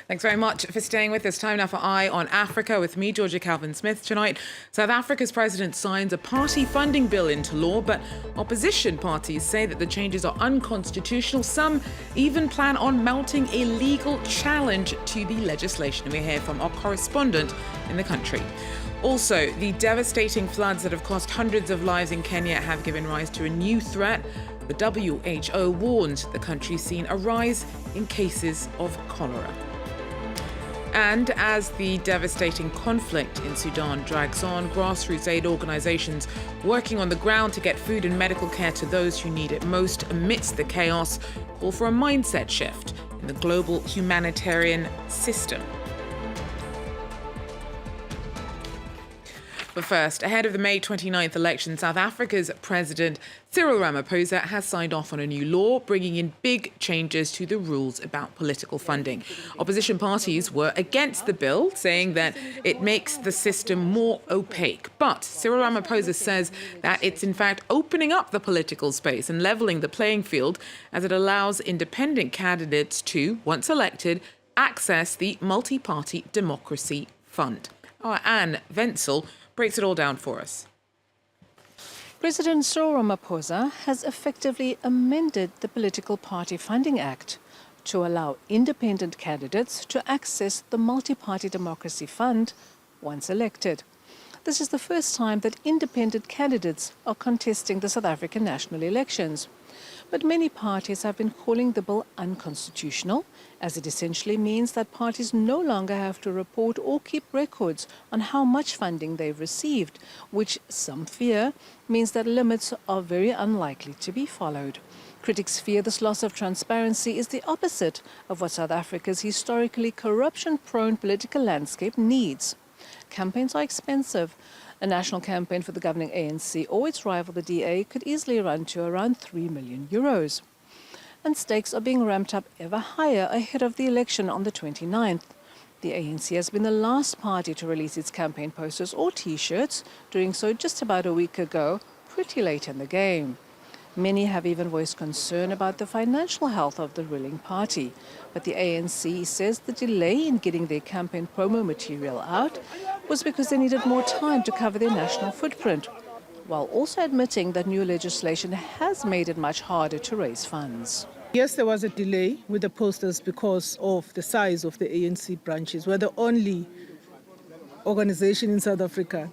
Thanks very much for staying with us. Time now for Eye on Africa with me, Georgia Calvin-Smith. Tonight, South Africa's president signs a party funding bill into law, but opposition parties say that the changes are unconstitutional. Some even plan on mounting a legal challenge to the legislation. We hear from our correspondent in the country. Also, the devastating floods that have cost hundreds of lives in Kenya have given rise to a new threat. The WHO warns the country's seen a rise in cases of cholera. And as the devastating conflict in Sudan drags on, grassroots aid organisations working on the ground to get food and medical care to those who need it most amidst the chaos call for a mindset shift in the global humanitarian system. But first, ahead of the May 29th election, South Africa's President Cyril Ramaphosa has signed off on a new law bringing in big changes to the rules about political funding. Opposition parties were against the bill, saying that it makes the system more opaque. But Cyril Ramaphosa says that it's in fact opening up the political space and levelling the playing field as it allows independent candidates to, once elected, access the multi-party democracy fund. Our Anne Wenzel breaks it all down for us. President Cyril Ramaphosa has effectively amended the Political Party Funding Act to allow independent candidates to access the Multi-Party Democracy Fund once elected. This is the first time that independent candidates are contesting the South African national elections. But many parties have been calling the bill unconstitutional, as it essentially means that parties no longer have to report or keep records on how much funding they've received, which some fear means that limits are very unlikely to be followed. Critics fear this loss of transparency is the opposite of what South Africa's historically corruption-prone political landscape needs. Campaigns are expensive. A national campaign for the governing ANC or its rival, the DA, could easily run to around €3 million. And stakes are being ramped up ever higher ahead of the election on the 29th. The ANC has been the last party to release its campaign posters or T-shirts, doing so just about a week ago, pretty late in the game. Many have even voiced concern about the financial health of the ruling party. But the ANC says the delay in getting their campaign promo material out was because they needed more time to cover their national footprint, while also admitting that new legislation has made it much harder to raise funds. Yes, there was a delay with the posters because of the size of the ANC branches. We're the only organization in South Africa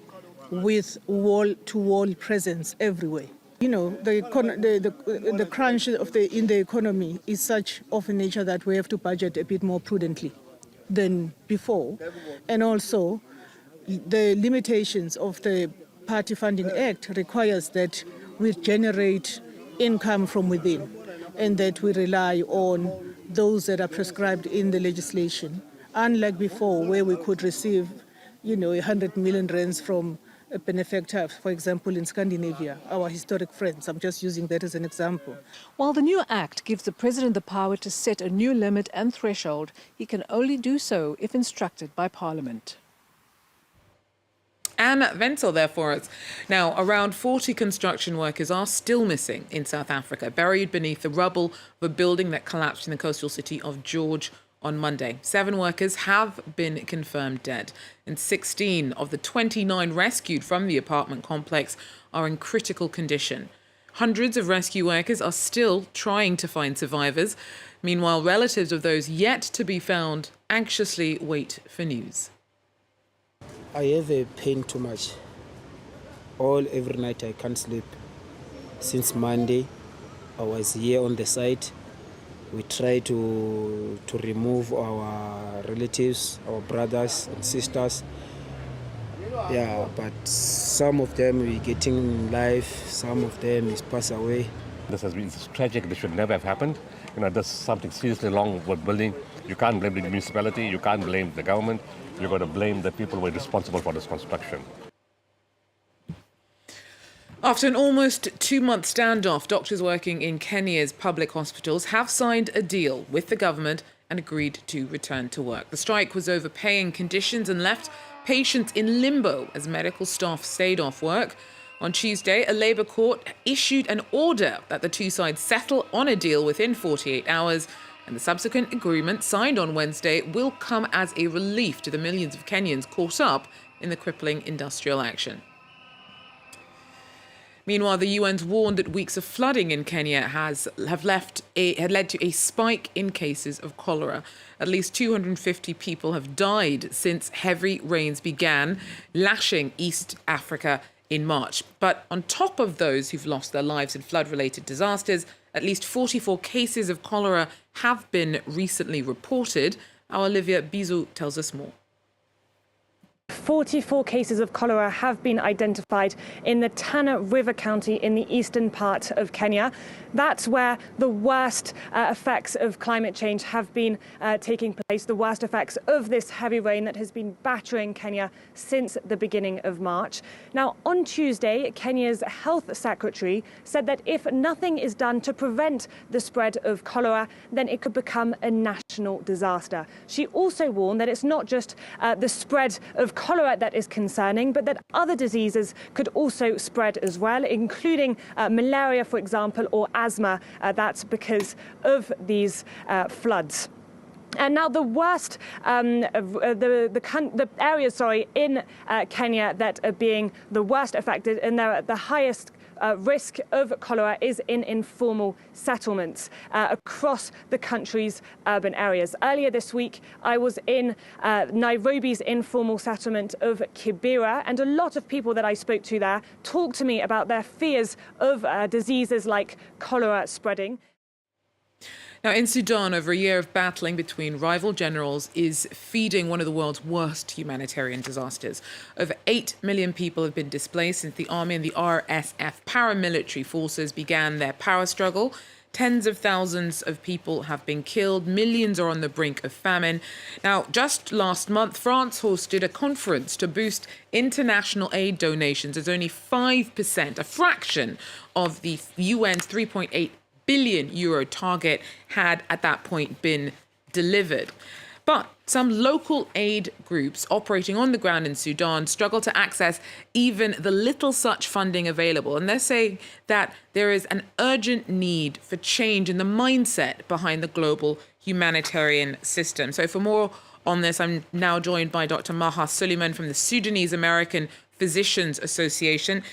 with wall-to-wall presence everywhere. You know, the crunch in the economy is such of a nature that we have to budget a bit more prudently than before. And also, the limitations of the Party Funding Act requires that we generate income from within and that we rely on those that are prescribed in the legislation. Unlike before, where we could receive, 100 million rands from a benefactor, for example, in Scandinavia, our historic friends. I'm just using that as an example. While the new act gives the president the power to set a new limit and threshold, he can only do so if instructed by Parliament. Anne Wenzel there for us. Now, around 40 construction workers are still missing in South Africa, buried beneath the rubble of a building that collapsed in the coastal city of George on Monday. 7 workers have been confirmed dead, and 16 of the 29 rescued from the apartment complex are in critical condition. Hundreds of rescue workers are still trying to find survivors. Meanwhile, relatives of those yet to be found anxiously wait for news. I have a pain too much. Every night I can't sleep. Since Monday, I was here on the site. We try to remove our relatives, our brothers and sisters. Yeah, but some of them we getting life, some of them is pass away. This has been tragic. This should never have happened. There's something seriously wrong with building. You can't blame the municipality. You can't blame the government. You've got to blame the people who are responsible for this construction. After an almost 2-month standoff, doctors working in Kenya's public hospitals have signed a deal with the government and agreed to return to work. The strike was over paying conditions and left patients in limbo as medical staff stayed off work. On Tuesday, a Labour court issued an order that the two sides settle on a deal within 48 hours And the subsequent agreement signed on Wednesday will come as a relief to the millions of Kenyans caught up in the crippling industrial action. Meanwhile, the UN's warned that weeks of flooding in Kenya had led to a spike in cases of cholera. At least 250 people have died since heavy rains began lashing East Africa in March. But on top of those who've lost their lives in flood-related disasters, at least 44 cases of cholera have been recently reported. Our Olivia Bizu tells us more. 44 cases of cholera have been identified in the Tana River County in the eastern part of Kenya. That's where the worst effects of climate change have been taking place, the worst effects of this heavy rain that has been battering Kenya since the beginning of March. Now, on Tuesday, Kenya's health secretary said that if nothing is done to prevent the spread of cholera, then it could become a national disaster. She also warned that it's not just the spread of cholera that is concerning, but that other diseases could also spread as well, including malaria, for example, or asthma. That's because of these floods. And now the worst, the areas, in Kenya that are being the worst affected and they're at the highest risk of cholera is in informal settlements across the country's urban areas. Earlier this week, I was in Nairobi's informal settlement of Kibera, and a lot of people that I spoke to there talked to me about their fears of diseases like cholera spreading. Now, in Sudan, over a year of battling between rival generals is feeding one of the world's worst humanitarian disasters. Over 8 million people have been displaced since the army and the RSF paramilitary forces began their power struggle. Tens of thousands of people have been killed. Millions are on the brink of famine. Now, just last month, France hosted a conference to boost international aid donations as only 5%, a fraction of the UN's 3.8 billion euro target had at that point been delivered. But some local aid groups operating on the ground in Sudan struggle to access even the little such funding available. And they're saying that there is an urgent need for change in the mindset behind the global humanitarian system. So for more on this, I'm now joined by Dr. Maha Suleiman from the Sudanese American Physicians Association.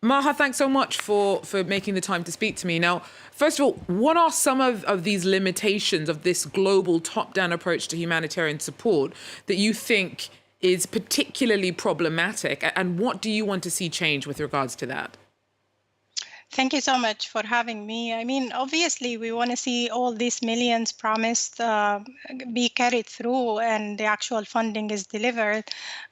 Maha, thanks so much for making the time to speak to me. Now, first of all, what are some of these limitations of this global top-down approach to humanitarian support that you think is particularly problematic? And what do you want to see change with regards to that? Thank you so much for having me. I mean, obviously, we want to see all these millions promised be carried through and the actual funding is delivered.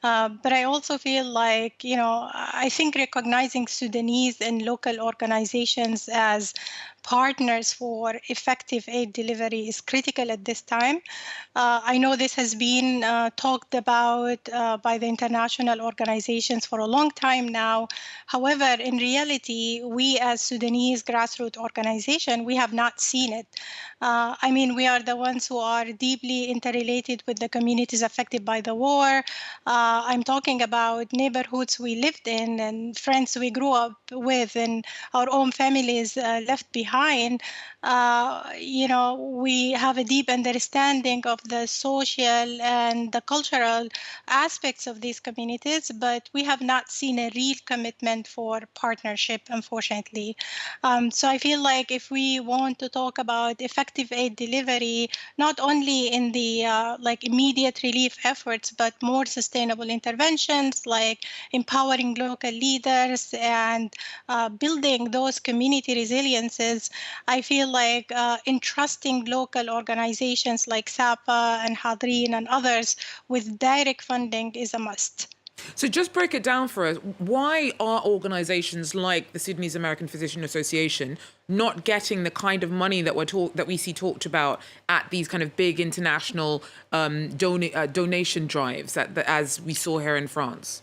But I also feel like, I think recognizing Sudanese and local organizations as partners for effective aid delivery is critical at this time. I know this has been talked about by the international organizations for a long time now. However, in reality, we as Sudanese grassroots organization, we have not seen it. We are the ones who are deeply interrelated with the communities affected by the war. I'm talking about neighborhoods we lived in and friends we grew up with and our own families left behind. We have a deep understanding of the social and the cultural aspects of these communities, but we have not seen a real commitment for partnership, unfortunately. So I feel like if we want to talk about effective aid delivery, not only in the immediate relief efforts, but more sustainable interventions like empowering local leaders and building those community resiliences, I feel like entrusting local organizations like SAPA and Hadreen and others with direct funding is a must. So just break it down for us. Why are organizations like the Sudanese American Physician Association not getting the kind of money that we see talked about at these kind of big international donation drives as we saw here in France?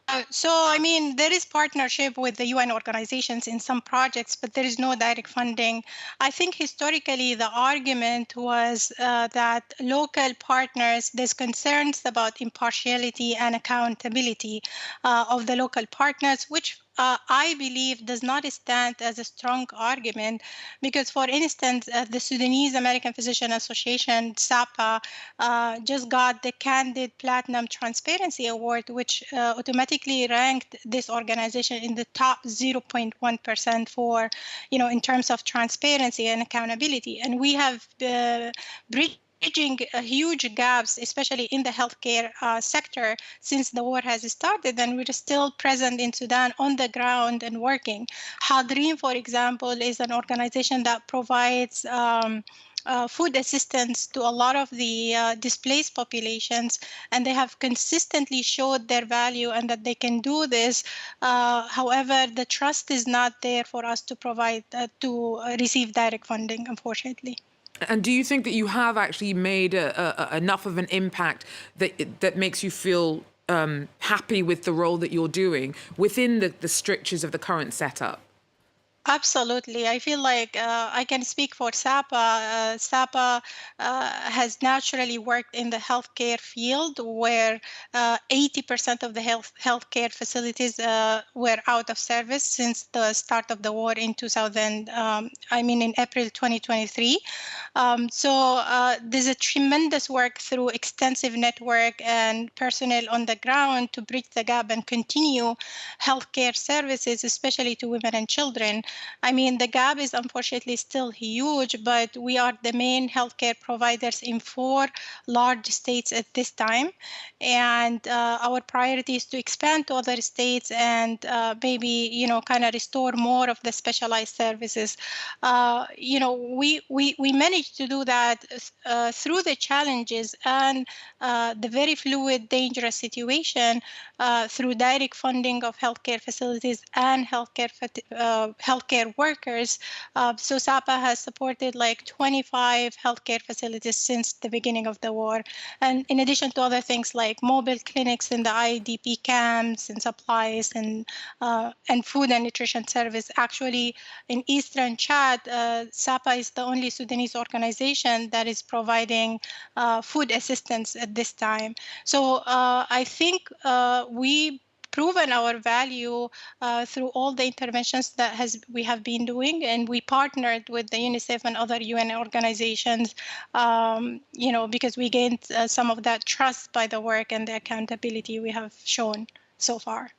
There is partnership with the UN organizations in some projects, but there is no direct funding. I think historically the argument was that local partners, there's concerns about impartiality and accountability of the local partners, which I believe does not stand as a strong argument because, for instance, the Sudanese American Physician Association, SAPA, just got the Candid Platinum Transparency Award, which automatically ranked this organization in the top 0.1% for, in terms of transparency and accountability. And we have bridging huge gaps, especially in the healthcare sector, since the war has started, and we're still present in Sudan on the ground and working. Hadrin, for example, is an organization that provides food assistance to a lot of the displaced populations, and they have consistently showed their value and that they can do this. However, the trust is not there for us to provide, to receive direct funding, unfortunately. And do you think that you have actually made enough of an impact that makes you feel happy with the role that you're doing within the strictures of the current setup? Absolutely. I feel like I can speak for SAPA. SAPA has naturally worked in the healthcare field where 80% of the healthcare facilities were out of service since the start of the war in in April 2023. So there's a tremendous work through extensive network and personnel on the ground to bridge the gap and continue healthcare services, especially to women and children. I mean, the gap is unfortunately still huge, but we are the main healthcare providers in 4 large states at this time. And our priority is to expand to other states and maybe, kind of restore more of the specialized services. We managed to do that through the challenges and the very fluid, dangerous situation through direct funding of healthcare facilities and healthcare workers. So SAPA has supported like 25 healthcare facilities since the beginning of the war. And in addition to other things like mobile clinics in the IDP camps and supplies and food and nutrition service. Actually, in Eastern Chad, SAPA is the only Sudanese organization that is providing food assistance at this time. So I think we proven our value through all the interventions that we have been doing, and we partnered with the UNICEF and other UN organizations, because we gained some of that trust by the work and the accountability we have shown so far.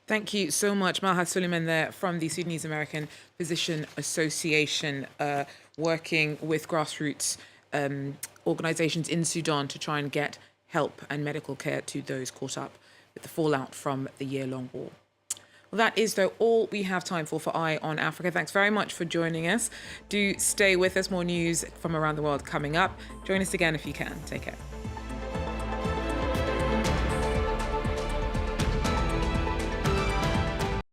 Thank you so much, Malha Suleiman there from the Sudanese American Physician Association, working with grassroots organizations in Sudan to try and get help and medical care to those caught up with the fallout from the year-long war. Well, that is, though, all we have time for Eye on Africa. Thanks very much for joining us. Do stay with us. More news from around the world coming up. Join us again if you can. Take care.